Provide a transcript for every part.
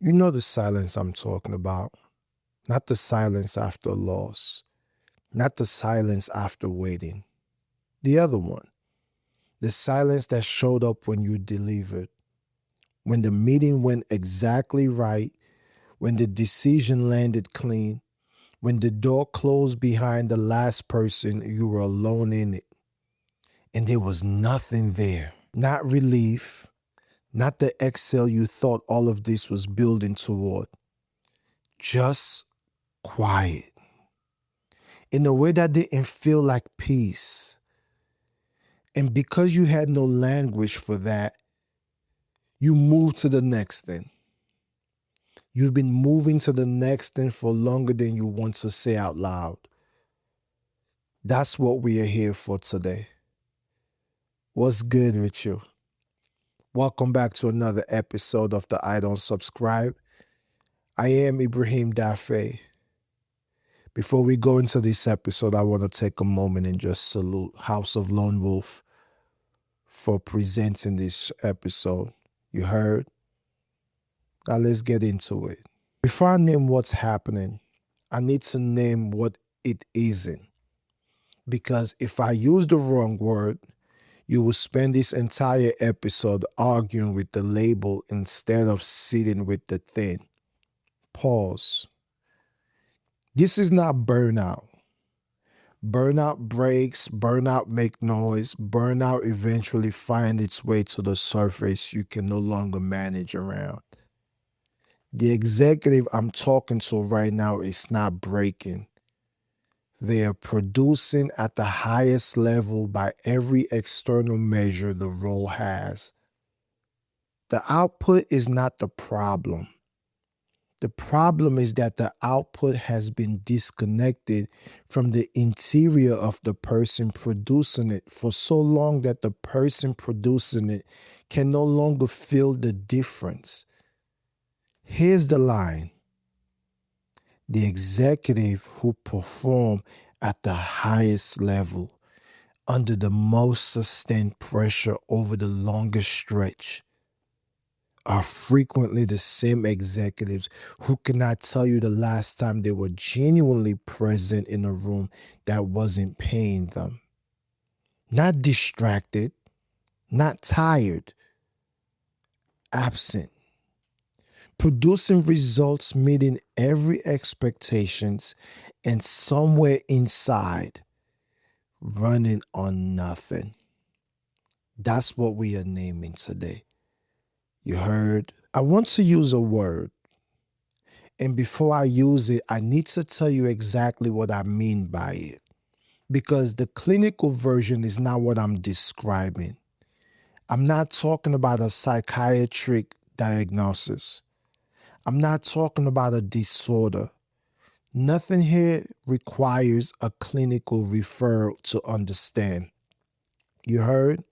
You know the silence I'm talking about. Not the silence after loss. Not the silence after waiting. The other one. The silence that showed up when you delivered. When the meeting went exactly right. When the decision landed clean. When the door closed behind the last person, you were alone in it. And there was nothing there. Not relief. Not the exhale you thought all of this was building toward. Just quiet. In a way that didn't feel like peace. And because you had no language for that, you moved to the next thing. You've been moving to the next thing for longer than you want to say out loud. That's what we are here for today. What's good with you? Welcome back to another episode of the I Don't Subscribe. I am Ibrahim Daffae. Before we go into this episode, I want to take a moment and just salute House of Lone Wolf for presenting this episode. You heard? Now let's get into it. Before I name what's happening, I need to name what it isn't. Because if I use the wrong word, you will spend this entire episode arguing with the label instead of sitting with the thing. Pause. This is not burnout. Burnout breaks, burnout make noise, burnout eventually find its way to the surface you can no longer manage around. The executive I'm talking to right now is not breaking. They are producing at the highest level by every external measure the role has. The output is not the problem. The problem is that the output has been disconnected from the interior of the person producing it for so long that the person producing it can no longer feel the difference. Here's the line. The executive who perform at the highest level under the most sustained pressure over the longest stretch are frequently the same executives who cannot tell you the last time they were genuinely present in a room that wasn't paying them. Not distracted, not tired, absent. Producing results meeting every expectations and somewhere inside running on nothing. That's what we are naming today. You heard? I want to use a word. And before I use it, I need to tell you exactly what I mean by it. Because the clinical version is not what I'm describing. I'm not talking about a psychiatric diagnosis. I'm not talking about a disorder. Nothing here requires a clinical referral to understand. You heard?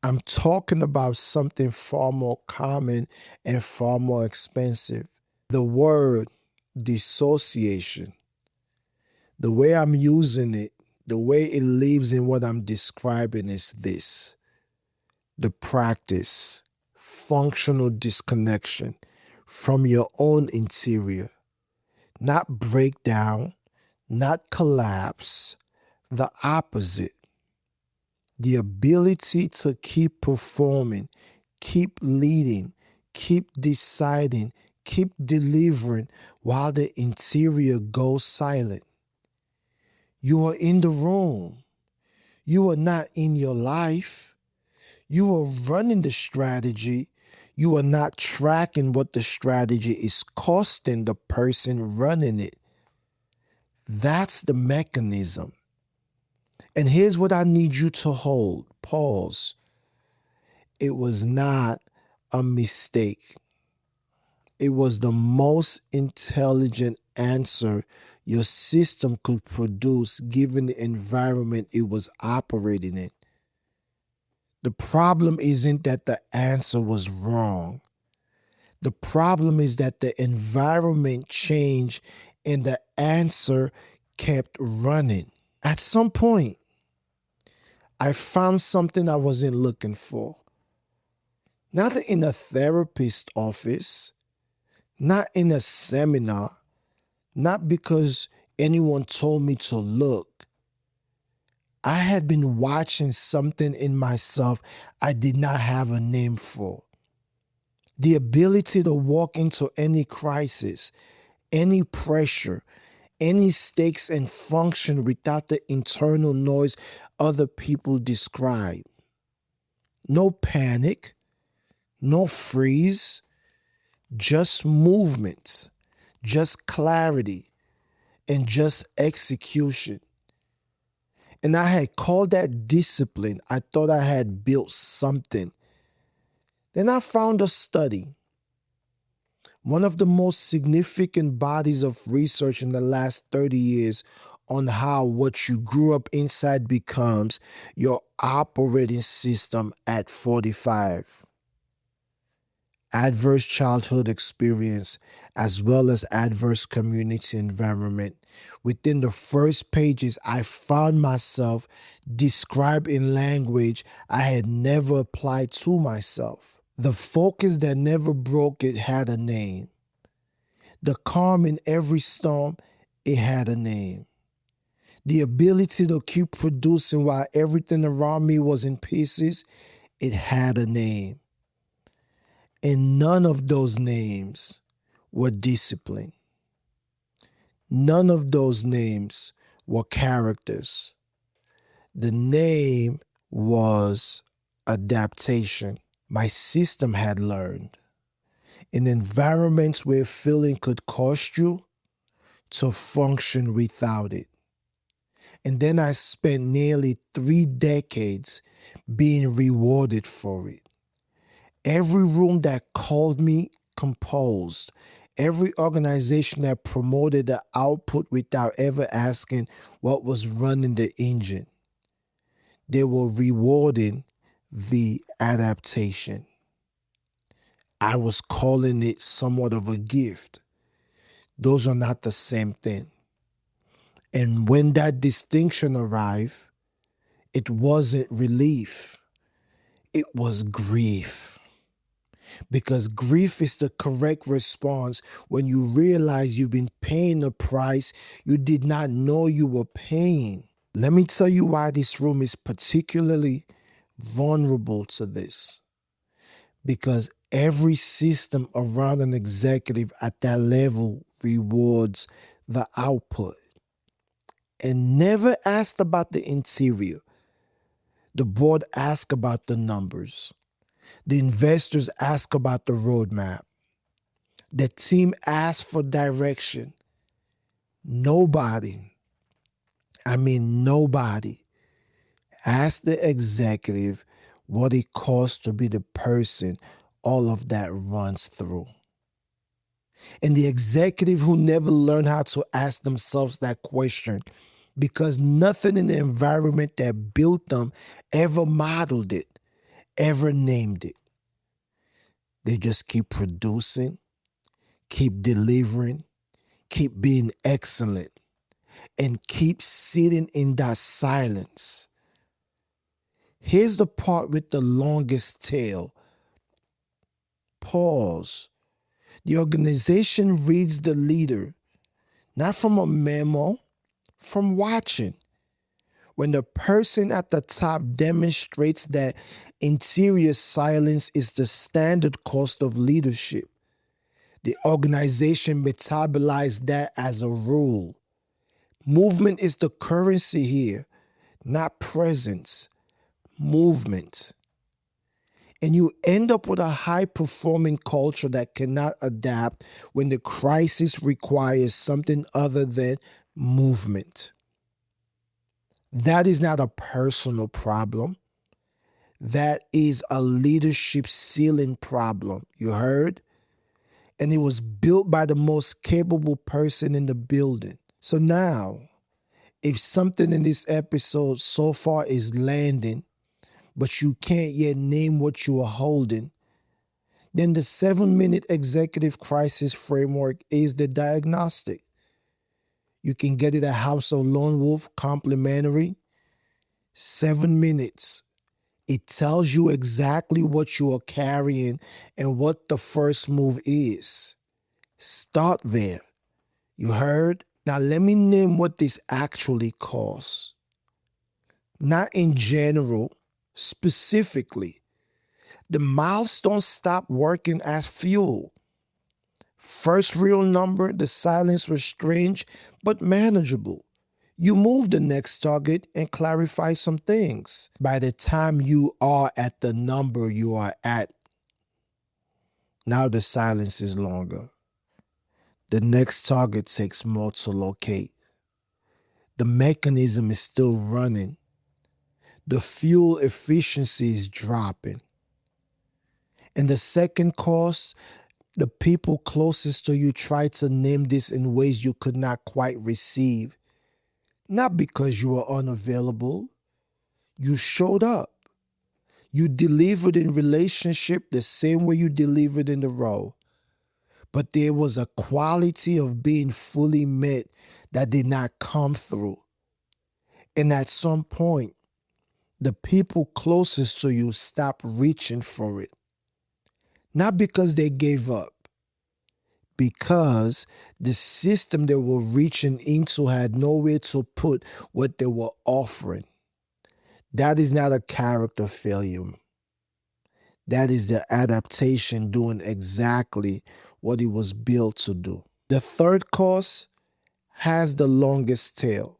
I'm talking about something far more common and far more expensive. The word dissociation. The way I'm using it, the way it lives in what I'm describing is this. The practice, functional disconnection from your own interior. Not breakdown, not collapse, the opposite. The ability to keep performing, keep leading, keep deciding, keep delivering while the interior goes silent. You are in the room. You are not in your life. You are running the strategy. You are not tracking what the strategy is costing the person running it. That's the mechanism. And here's what I need you to hold. Pause. It was not a mistake. It was the most intelligent answer your system could produce given the environment it was operating in. The problem isn't that the answer was wrong. The problem is that the environment changed and the answer kept running. At some point, I found something I wasn't looking for. Not in a therapist's office, not in a seminar, not because anyone told me to look. I had been watching something in myself I did not have a name for. The ability to walk into any crisis, any pressure, any stakes and function without the internal noise other people describe. No panic, no freeze, just movement, just clarity, and just execution. And I had called that discipline. I thought I had built something. Then I found a study, one of the most significant bodies of research in the last 30 years on how what you grew up inside becomes your operating system at 45. Adverse childhood experience as well as adverse community environment. Within the first pages, I found myself described in language I had never applied to myself. The focus that never broke, it had a name. The calm in every storm, it had a name. The ability to keep producing while everything around me was in pieces, it had a name. And none of those names were discipline. None of those names were characters. The name was adaptation. My system had learned. In environments where feeling could cost you, to function without it. And then I spent nearly 3 decades being rewarded for it. Every room that called me composed, every organization that promoted the output without ever asking what was running the engine, they were rewarding the adaptation. I was calling it somewhat of a gift. Those are not the same thing. And when that distinction arrived, it wasn't relief, it was grief. Because grief is the correct response when you realize you've been paying a price you did not know you were paying. Let me tell you why this room is particularly vulnerable to this. Because every system around an executive at that level rewards the output and never asked about the interior. The board asked about the numbers. The investors ask about the roadmap. The team asked for direction. Nobody asked the executive what it costs to be the person all of that runs through. And the executive who never learned how to ask themselves that question because nothing in the environment that built them ever modeled it, ever named it. They just keep producing, keep delivering, keep being excellent, and keep sitting in that silence. Here's the part with the longest tail. Pause. The organization reads the leader, not from a memo, from watching. When the person at the top demonstrates that interior silence is the standard cost of leadership, the organization metabolizes that as a rule. Movement is the currency here, not presence. Movement. And you end up with a high-performing culture that cannot adapt when the crisis requires something other than movement. That is not a personal problem. That is a leadership ceiling problem. You heard? And it was built by the most capable person in the building. So now, if something in this episode so far is landing, but you can't yet name what you are holding, then the 7-minute executive crisis framework is the diagnostic. You can get it at House of Lone Wolf, complimentary. 7 minutes. It tells you exactly what you are carrying and what the first move is. Start there. You heard? Now let me name what this actually costs. Not in general, specifically. The milestones stop working as fuel. First real number, the silence was strange but manageable. You move the next target and clarify some things. By the time you are at the number you are at, now the silence is longer. The next target takes more to locate. The mechanism is still running. The fuel efficiency is dropping. And the second course, the people closest to you try to name this in ways you could not quite receive. Not because you were unavailable. You showed up. You delivered in relationship the same way you delivered in the role. But there was a quality of being fully met that did not come through. And at some point, the people closest to you stopped reaching for it. Not because they gave up, because the system they were reaching into had nowhere to put what they were offering. That is not a character failure. That is the adaptation doing exactly what it was built to do. The third course has the longest tail.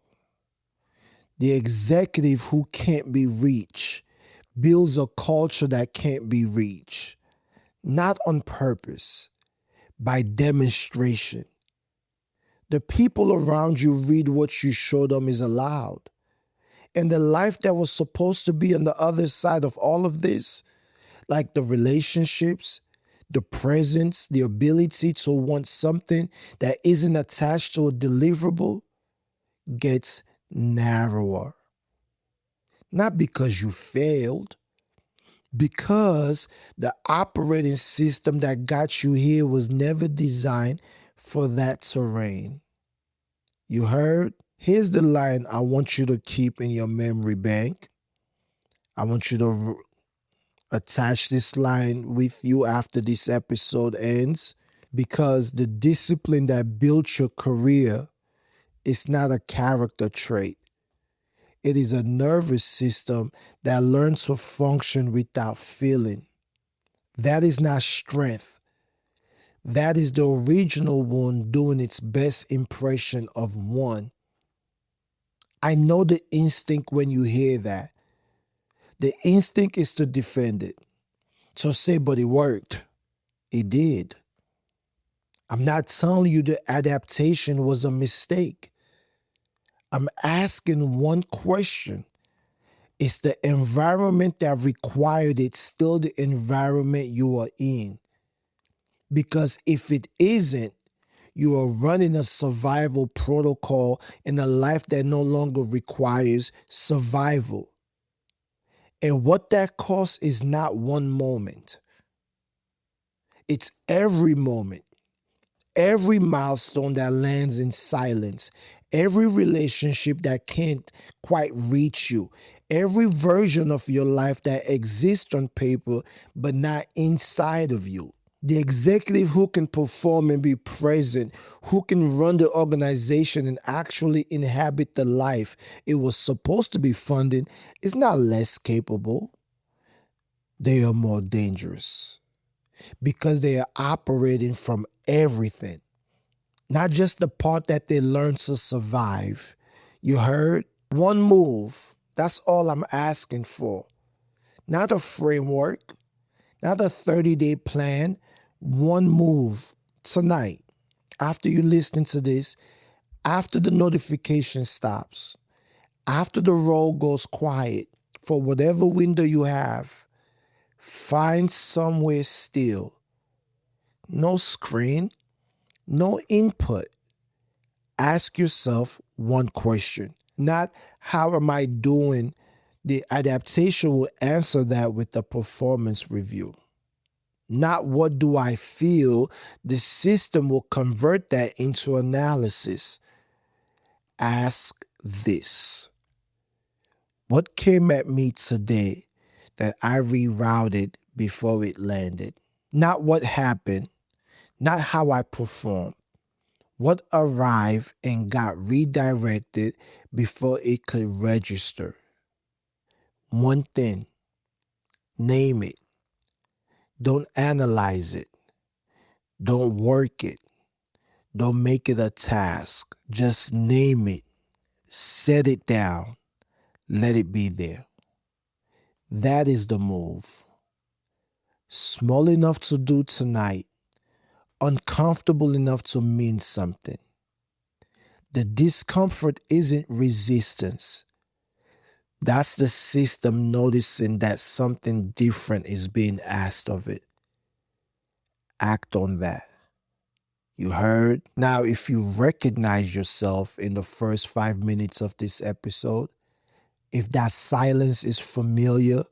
The executive who can't be reached builds a culture that can't be reached, not on purpose, by demonstration. The people around you read what you show them is allowed. And the life that was supposed to be on the other side of all of this, like the relationships, the presence, the ability to want something that isn't attached to a deliverable, gets narrower. Not because you failed, because the operating system that got you here was never designed for that terrain. You heard? Here's the line I want you to keep in your memory bank. I want you to attach this line with you after this episode ends, because the discipline that built your career is not a character trait. It is a nervous system that learns to function without feeling. That is not strength. That is the original one doing its best impression of one. I know the instinct when you hear that. The instinct is to defend it. To say, but it worked. It did. I'm not telling you the adaptation was a mistake. I'm asking one question. Is the environment that required it still the environment you are in? Because if it isn't, you are running a survival protocol in a life that no longer requires survival. And what that costs is not one moment. It's every moment. Every milestone that lands in silence, every relationship that can't quite reach you, every version of your life that exists on paper but not inside of you. The executive who can perform and be present, who can run the organization and actually inhabit the life it was supposed to be funding, is not less capable. They are more dangerous because they are operating from everything, not just the part that they learned to survive. You heard? One move. That's all I'm asking for. Not a framework, not a 30-day plan. One move tonight, after you listen to this, after the notification stops, after the roll goes quiet, for whatever window you have, find somewhere still. No screen, no input. Ask yourself one question. Not how am I doing? The adaptation will answer that with the performance review. Not what do I feel? The system will convert that into analysis. Ask this. What came at me today that I rerouted before it landed? Not what happened, not how I performed. What arrived and got redirected before it could register. One thing, name it. Don't analyze it. Don't work it. Don't make it a task. Just name it. Set it down. Let it be there. That is the move. Small enough to do tonight. Uncomfortable enough to mean something. The discomfort isn't resistance. That's the system noticing that something different is being asked of it. Act on that. You heard? Now, if you recognize yourself in the first 5 minutes of this episode, if that silence is familiar,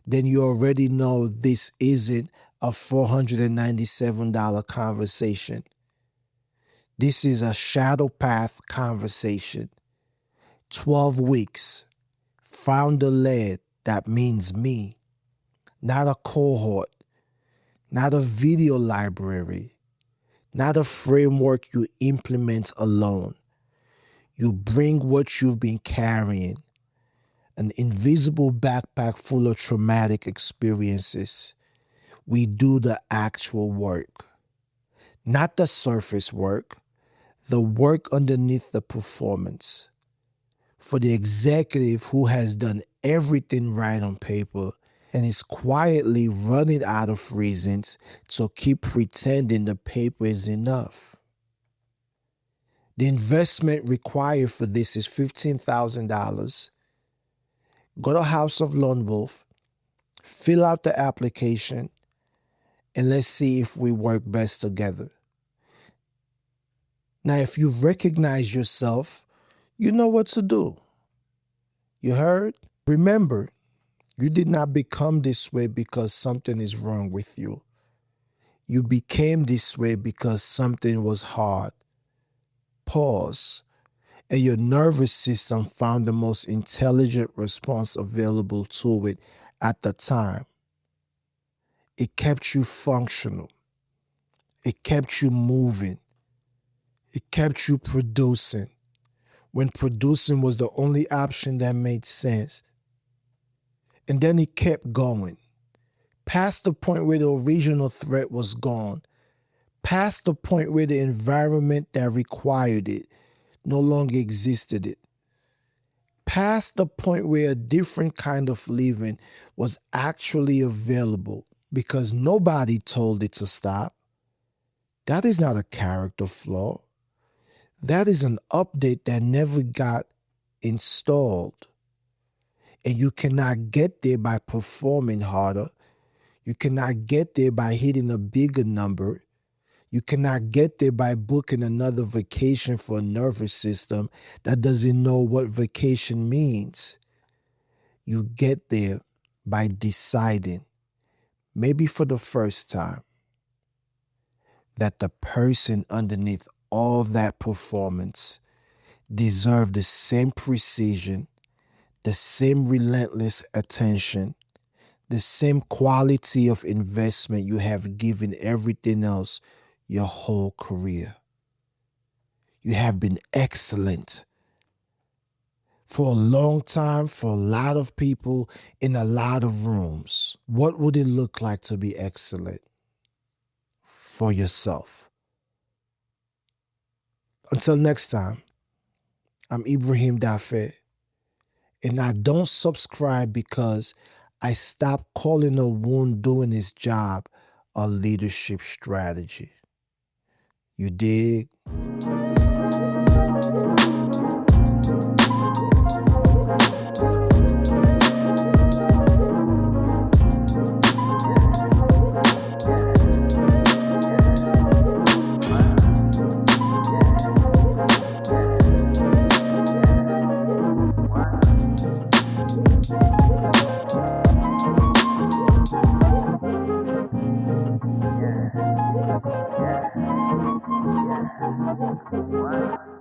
then you already know this isn't a $497 conversation. This is a shadow path conversation. 12 weeks. Founder-led, that means me. Not a cohort. Not a video library. Not a framework you implement alone. You bring what you've been carrying. An invisible backpack full of traumatic experiences. We do the actual work. Not the surface work. The work underneath the performance. For the executive who has done everything right on paper and is quietly running out of reasons to keep pretending the paper is enough. The investment required for this is $15,000. Go to House of Lone Wolf, fill out the application, and let's see if we work best together. Now, if you recognize yourself, you know what to do. You heard? Remember, you did not become this way because something is wrong with you. You became this way because something was hard. Pause. And your nervous system found the most intelligent response available to it at the time. It kept you functional. It kept you moving. It kept you producing when producing was the only option that made sense. And then it kept going, past the point where the original threat was gone, past the point where the environment that required it no longer existed it, past the point where a different kind of living was actually available because nobody told it to stop. That is not a character flaw. That is an update that never got installed. And you cannot get there by performing harder. You cannot get there by hitting a bigger number. You cannot get there by booking another vacation for a nervous system that doesn't know what vacation means. You get there by deciding, maybe for the first time, that the person underneath all that performance deserves the same precision, the same relentless attention, the same quality of investment you have given everything else your whole career. You have been excellent for a long time, for a lot of people in a lot of rooms. What would it look like to be excellent for yourself? Until next time, I'm Ibrahim Daffae, and I don't subscribe because I stopped calling a wound doing his job a leadership strategy. You dig? What?